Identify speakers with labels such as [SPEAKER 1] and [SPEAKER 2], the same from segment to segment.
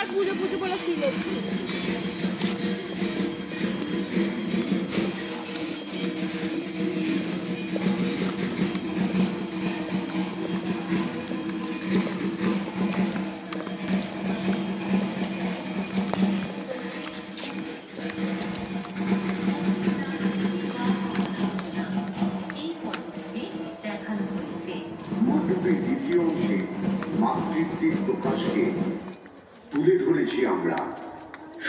[SPEAKER 1] আর পুজো পুজো বলে ফিল হচ্ছে।
[SPEAKER 2] মণ্ডপের দ্বিতীয় অংশে মাতৃত্বের প্রকাশকে তুলে ধরেছি আমরা।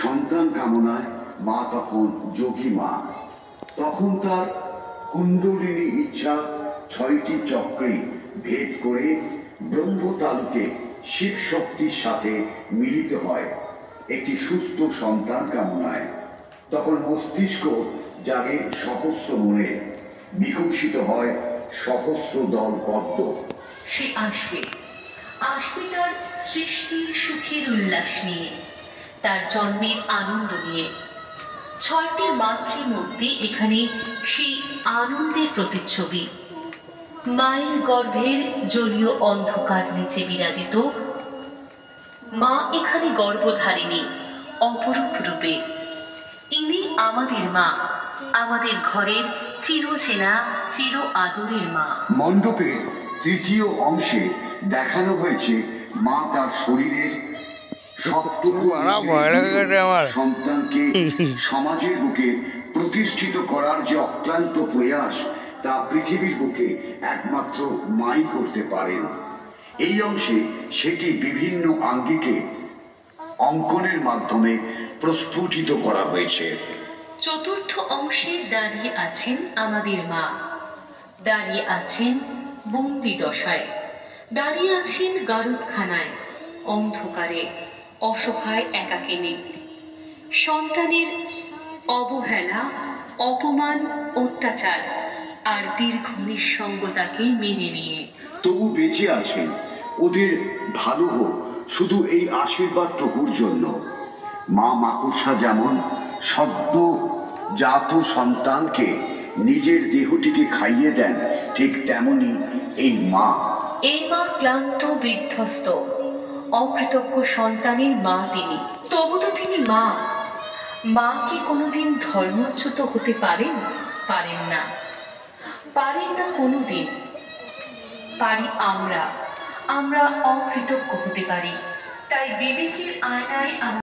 [SPEAKER 2] সন্তান কামনায় মা তখন যোগী মা, তখন তার কুণ্ডলিনী ইচ্ছা 6টি চক্রে ভেদ করে ব্রহ্ম তালুকে শিব শক্তির সাথে মিলিত হয় একটি সুস্থ সন্তান কামনায়। তখন মস্তিষ্ক জাগে সহস্র মনে, বিকশিত হয় সহস্র দল পদ্ম।
[SPEAKER 3] সে আসবে আসবে তার সৃষ্টির সুখের উল্লাস নিয়ে, তার জন্মের আনন্দ নিয়ে। 6টি মাতৃমূর্তি এখানে সেই আনন্দের প্রতিচ্ছবি। মায়ের গর্ভের জলীয় অন্ধকার নিচে বিরাজিত মা এখানে গর্ভধারিণী অপরূপ রূপে। ইনি আমাদের মা, আমাদের ঘরের চিরচেনা চির আদরের মা।
[SPEAKER 2] মণ্ডপের তৃতীয় অংশে দেখানো হয়েছে মা তার শরীরের সন্তানকে সমাজের বুকে প্রতিষ্ঠিত করার যে অক্লান্ত প্রয়াস, তা পৃথিবীর বুকে একমাত্র মাই করতে পারেন। এই অংশে সেটি বিভিন্ন আঙ্গিকে অঙ্কনের মাধ্যমে প্রস্ফুটিত করা হয়েছে।
[SPEAKER 3] চতুর্থ অংশে দাঁড়িয়ে আছেন আমাদের মা, দাঁড়িয়ে আছেন বন্দি দশায়, দাঁড়িয়ে আছেন গারদখানায় অন্ধকারে অসহায় একাকিনী। সন্তানের অবহেলা, অপমান, অত্যাচার আর দীর্ঘ নিঃসঙ্গতাকে মেনে নিয়ে
[SPEAKER 2] তবু বেঁচে আছেন। ওদের ভালো হোক শুধু এই আশীর্বাদটুকুর জন্য। মা মাকড়সা যেমন সদ্য জাত সন্তানকে নিজের দেহটিকে খাইয়ে দেন, ঠিক তেমনি এই মা
[SPEAKER 3] ক্লান্ত বিধ্বস্ত অকৃতজ্ঞ সন্তানের মা তিনি। তবু তো তিনি মা। মা কি কোনোদিন ধর্মচ্যুত হতে পারেন? পারেন না, পারেন না কোনোদিন। পারি আমরা অকৃতজ্ঞ হতে পারি। তাই বিবেকের আয়নায়